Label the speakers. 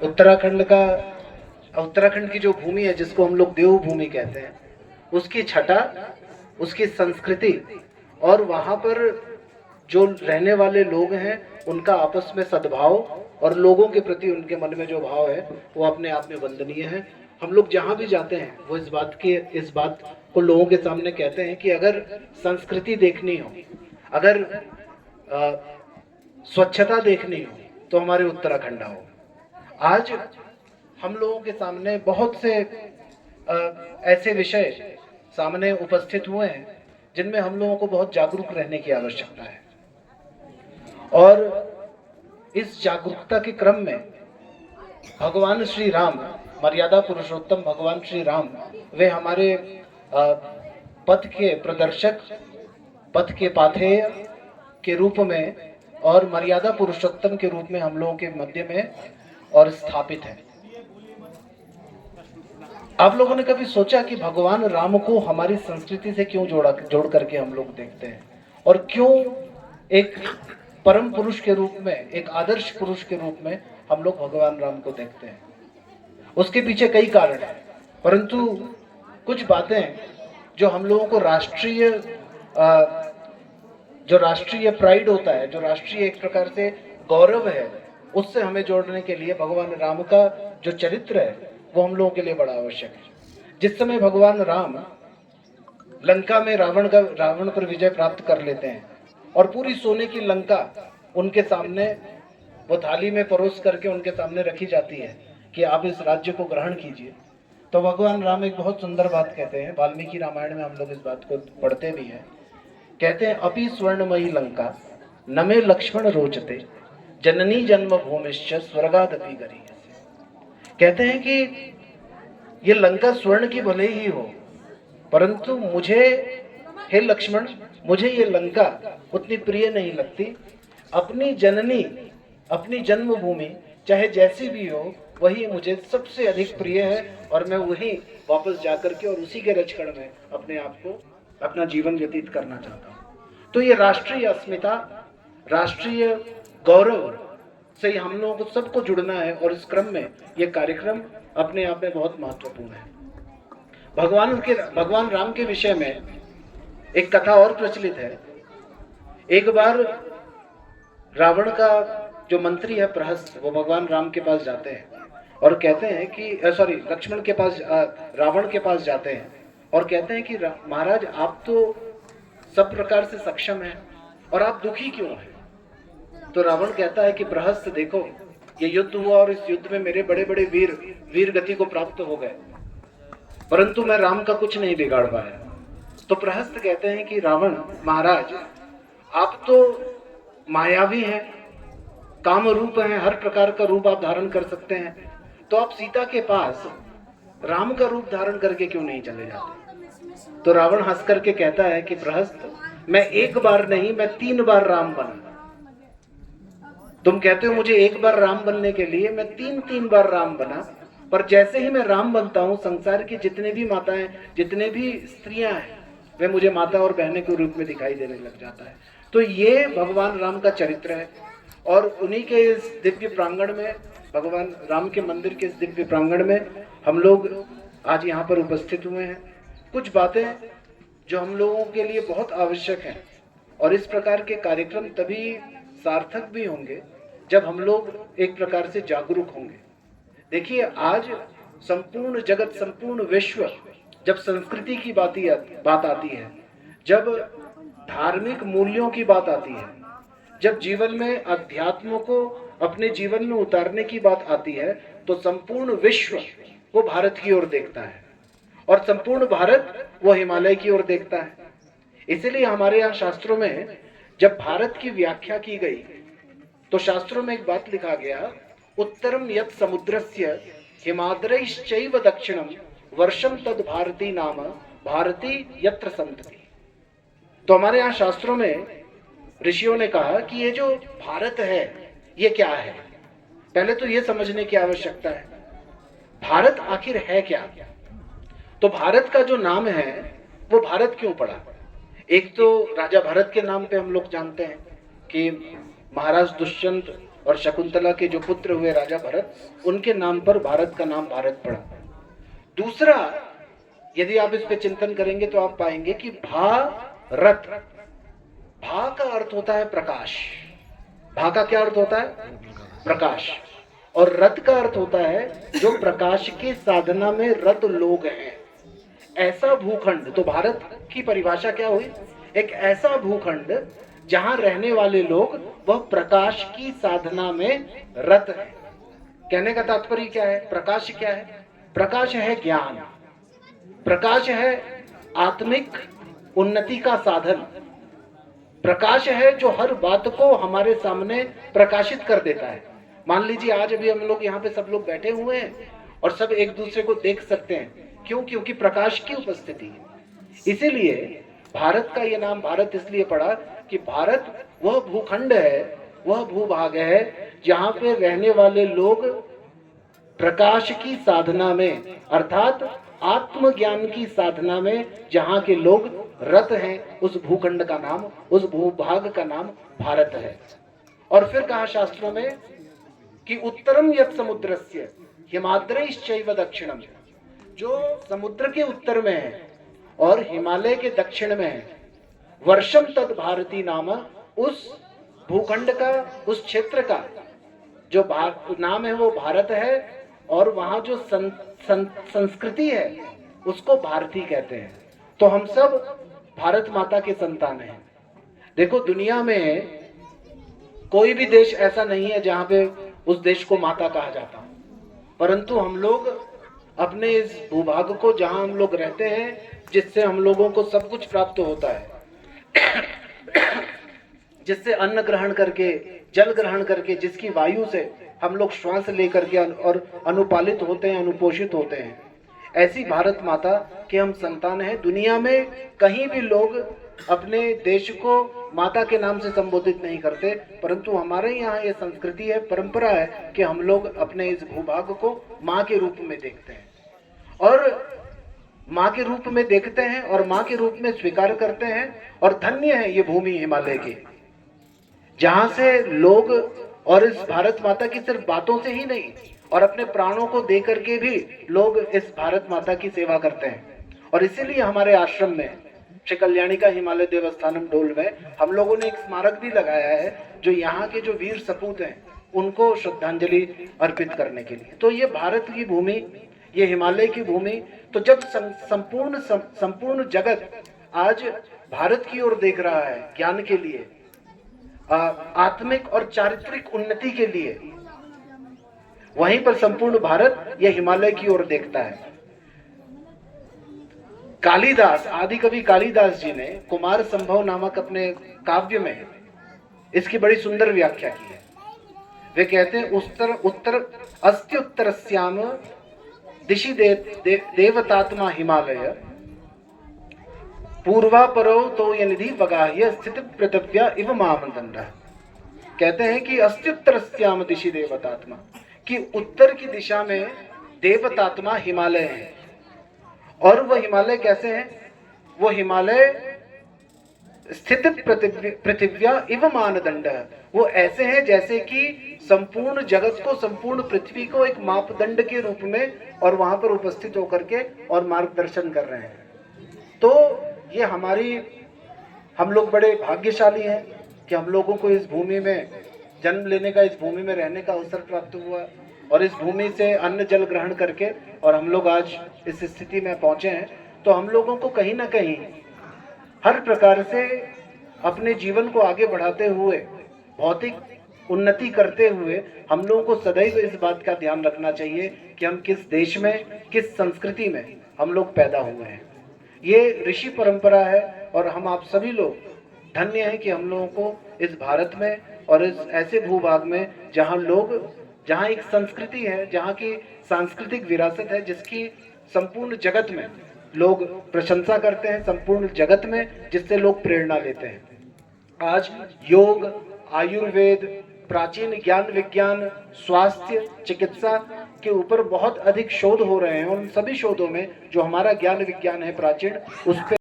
Speaker 1: उत्तराखंड की जो भूमि है जिसको हम लोग देवभूमि कहते हैं, उसकी छटा, उसकी संस्कृति और वहाँ पर जो रहने वाले लोग हैं उनका आपस में सद्भाव और लोगों के प्रति उनके मन में जो भाव है वो अपने आप में वंदनीय है। हम लोग जहाँ भी जाते हैं वो इस बात को लोगों के सामने कहते हैं कि अगर संस्कृति देखनी हो, अगर स्वच्छता देखनी हो तो हमारे उत्तराखंड आओ। आज हम लोगों के सामने बहुत से ऐसे विषय सामने उपस्थित हुए हैं जिनमें हम लोगों को बहुत जागरूक रहने की आवश्यकता है, और इस जागरूकता के क्रम में भगवान श्री राम, मर्यादा पुरुषोत्तम भगवान श्री राम, वे हमारे पथ के प्रदर्शक, पथ के पाथेय के रूप में और मर्यादा पुरुषोत्तम के रूप में हम लोगों के मध्य में और स्थापित है। आप लोगों ने कभी सोचा कि भगवान राम को हमारी संस्कृति से क्यों जोड़ करके हम लोग देखते हैं, और क्यों एक परम पुरुष के रूप में, एक आदर्श पुरुष के रूप में हम लोग भगवान राम को देखते हैं? उसके पीछे कई कारण हैं, परंतु कुछ बातें जो हम लोगों को जो राष्ट्रीय प्राइड होता है, जो राष्ट्रीय एक प्रकार से गौरव है, उससे हमें जोड़ने के लिए भगवान राम का जो चरित्र है वो हम लोगों के लिए बड़ा आवश्यक है। जिस समय भगवान राम लंका में रावण पर विजय प्राप्त कर लेते हैं और पूरी सोने की लंका उनके सामने वो थाली में परोस करके उनके सामने रखी जाती है कि आप इस राज्य को ग्रहण कीजिए, तो भगवान राम एक बहुत सुंदर बात कहते हैं। वाल्मीकि रामायण में हम लोग इस बात को पढ़ते भी हैं। कहते हैं, अपि स्वर्णमयी लंका न मे लक्ष्मण रोचते, जननी जन्म भूमिश्च स्वर्गादपि गरीयसे। कहते हैं कि ये लंका स्वर्ण की भले ही हो, परंतु मुझे, हे लक्ष्मण, मुझे ये लंका उतनी प्रिय नहीं लगती। अपनी जननी, अपनी जन्मभूमि चाहे जैसी भी हो, वही मुझे सबसे अधिक प्रिय है, और मैं वही वापस जाकर के और उसी के रचकण में अपने आप को, अपना जीवन व्यतीत करना चाहता हूँ। तो ये राष्ट्रीय अस्मिता, राष्ट्रीय गौरव से हम लोगों को सबको जुड़ना है, और इस क्रम में ये कार्यक्रम अपने आप में बहुत महत्वपूर्ण है। भगवान राम के विषय में एक कथा और प्रचलित है। एक बार रावण का जो मंत्री है प्रहस्त, वो भगवान राम के पास जाते हैं और कहते हैं कि लक्ष्मण के पास, रावण के पास जाते हैं और कहते हैं कि महाराज, आप तो सब प्रकार से सक्षम हैं और आप दुखी क्यों हैं? तो रावण कहता है कि प्रहस्त, देखो, ये युद्ध हुआ और इस युद्ध में मेरे बड़े बड़े वीर गति को प्राप्त हो गए, परंतु मैं राम का कुछ नहीं बिगाड़ पाया। तो प्रहस्त कहते हैं कि रावण महाराज, आप तो मायावी हैं, काम रूप हैं, हर प्रकार का रूप आप धारण कर सकते हैं, तो आप सीता के पास राम का रूप धारण करके क्यों नहीं चले जाते? तो रावण हंस करके कहता है कि प्रहस्त, मैं एक बार नहीं, मैं 3 बार राम बना। तुम कहते हो मुझे एक बार राम बनने के लिए, मैं 3 बार राम बना, पर जैसे ही मैं राम बनता हूँ, संसार की जितने भी माताएं, जितने भी स्त्रियां हैं, वे मुझे माता और बहने के रूप में दिखाई देने लग जाता है। तो ये भगवान राम का चरित्र है, और उन्हीं के इस दिव्य प्रांगण में, भगवान राम के मंदिर के इस दिव्य प्रांगण में हम लोग आज यहाँ पर उपस्थित हुए हैं। कुछ बातें जो हम लोगों के लिए बहुत आवश्यक हैं, और इस प्रकार के कार्यक्रम तभी सार्थक भी होंगे जब हम लोग एक प्रकार से जागरूक होंगे। देखिए, आज संपूर्ण जगत, संपूर्ण विश्व, जब संस्कृति की बात आती है, जब धार्मिक मूल्यों की बात आती है, जब जीवन में अध्यात्म को अपने जीवन में उतारने की बात आती है, तो संपूर्ण विश्व वो भारत की ओर देखता है, और संपूर्ण भारत वो हिमालय की ओर देखता है। इसलिए हमारे यहाँ शास्त्रों में जब भारत की व्याख्या की गई, तो शास्त्रों में एक बात लिखा गया, उत्तरम यत् समुद्रस्य हिमाद्रैश्चैव दक्षिणम वर्षम तद भारती नाम भारती यत्र संतति। तो हमारे यहाँ शास्त्रों में ऋषियों ने कहा कि ये जो भारत है ये क्या है। पहले तो ये समझने की आवश्यकता है, भारत आखिर है क्या। तो भारत का जो नाम है वो भारत क्यों पड़ा? एक तो राजा भरत के नाम पे हम लोग जानते हैं कि महाराज दुष्यंत और शकुंतला के जो पुत्र हुए राजा भरत, उनके नाम पर भारत का नाम भारत पड़ा। दूसरा, यदि आप इस पे चिंतन करेंगे तो आप पाएंगे कि भारत, भा का अर्थ होता है प्रकाश। भा का क्या अर्थ होता है? प्रकाश। और रत का अर्थ होता है जो प्रकाश की साधना में रत लोग हैं, ऐसा भूखंड। तो भारत की परिभाषा क्या हुई? एक ऐसा भूखंड जहां रहने वाले लोग वह प्रकाश की साधना में रत है। कहने का तात्पर्य क्या है? प्रकाश क्या है? प्रकाश है ज्ञान, प्रकाश है आत्मिक उन्नति का साधन, प्रकाश है जो हर बात को हमारे सामने प्रकाशित कर देता है। मान लीजिए आज अभी हम लोग यहाँ पे सब लोग बैठे हुए हैं और सब एक दूसरे को देख सकते हैं। क्यों? क्योंकि प्रकाश की उपस्थिति है। इसीलिए भारत का ये नाम भारत इसलिए पड़ा कि भारत वह भूखंड है, वह भूभाग है जहां पे रहने वाले लोग प्रकाश की साधना में, अर्थात आत्मज्ञान की साधना में जहां के लोग रत हैं, उस भूखंड का नाम, उस भूभाग का नाम भारत है। और फिर कहा शास्त्रों में कि उत्तरम यत् समुद्रस्य हिमाद्रैश्चैव दक्षिणम, जो समुद्र के उत्तर में है और हिमालय के दक्षिण में है, वर्षम तद भारती नाम, उस भूखंड का, उस क्षेत्र का जो नाम है वो भारत है। और वहां जो संस्कृति है उसको भारती कहते हैं। तो हम सब भारत माता के संतान हैं। देखो दुनिया में कोई भी देश ऐसा नहीं है जहां पे उस देश को माता कहा जाता, परंतु हम लोग अपने इस भूभाग को, जहां हम लोग रहते हैं, जिससे हम लोगों को सब कुछ प्राप्त होता है, जिससे अन्न ग्रहण करके, जल ग्रहण करके, जिसकी वायु से हम लोग श्वास लेकर के और अनुपालित होते हैं, अनुपोषित होते हैं, ऐसी भारत माता के हम संतान हैं। दुनिया में कहीं भी लोग अपने देश को माता के नाम से संबोधित नहीं करते, परंतु हमारे यहाँ ये संस्कृति है, परंपरा है कि हम लोग अपने इस भूभाग को माँ के रूप में देखते हैं और माँ के रूप में देखते हैं और माँ के रूप में स्वीकार करते हैं। और धन्य है ये भूमि हिमालय की, जहां से लोग, और इस भारत माता की सिर्फ बातों से ही नहीं और अपने प्राणों को दे करके भी लोग इस भारत माता की सेवा करते हैं। और इसीलिए हमारे आश्रम में, श्री कल्याणी का हिमालय देवस्थानम डोल में, हम लोगों ने एक स्मारक भी लगाया है जो यहाँ के जो वीर सपूत हैं उनको श्रद्धांजलि अर्पित करने के लिए। तो ये भारत की भूमि, ये हिमालय की भूमि, तो जब संपूर्ण जगत आज भारत की ओर देख रहा है ज्ञान के लिए, आत्मिक और चारित्रिक उन्नति के लिए, वहीं पर संपूर्ण भारत यह हिमालय की ओर देखता है। कालिदास, आदि कवि कालिदास जी ने कुमार संभव नामक अपने काव्य में इसकी बड़ी सुंदर व्याख्या की है। वे कहते हैं उत्तर अस्त्युत्तरस्याम दिशि देवतात्मा हिमालय, पूर्वा परो तो यनिधि वगाह्य स्थित पृथव्या इव मामदंड। कहते हैं कि अस्त्युत्तरस्याम दिशि देवतात्मा, कि उत्तर की दिशा में देवतात्मा हिमालय है। और वह हिमालय कैसे हैं? वो हिमालय स्थित पृथिव्या इव मानदंड है। वो ऐसे हैं जैसे कि संपूर्ण जगत को, संपूर्ण पृथ्वी को एक मापदंड के रूप में और वहां पर उपस्थित होकर के और मार्गदर्शन कर रहे हैं। तो ये हम लोग बड़े भाग्यशाली हैं कि हम लोगों को इस भूमि में जन्म लेने का, इस भूमि में रहने का अवसर प्राप्त हुआ और इस भूमि से अन्न जल ग्रहण करके और हम लोग आज इस स्थिति में पहुंचे हैं। तो हम लोगों को कहीं ना कहीं हर प्रकार से अपने जीवन को आगे बढ़ाते हुए, भौतिक उन्नति करते हुए, हम लोगों को सदैव इस बात का ध्यान रखना चाहिए कि हम किस देश में, किस संस्कृति में हम लोग पैदा हुए हैं। ये ऋषि परंपरा है और हम आप सभी लोग धन्य हैं कि हम लोगों को इस भारत में और इस ऐसे भूभाग में जहाँ एक संस्कृति है, जहाँ की सांस्कृतिक विरासत है, जिसकी संपूर्ण जगत में लोग प्रशंसा करते हैं, संपूर्ण जगत में जिससे लोग प्रेरणा लेते हैं। आज योग, आयुर्वेद, प्राचीन ज्ञान विज्ञान, स्वास्थ्य, चिकित्सा के ऊपर बहुत अधिक शोध हो रहे हैं और उन सभी शोधों में जो हमारा ज्ञान विज्ञान है प्राचीन, उस पे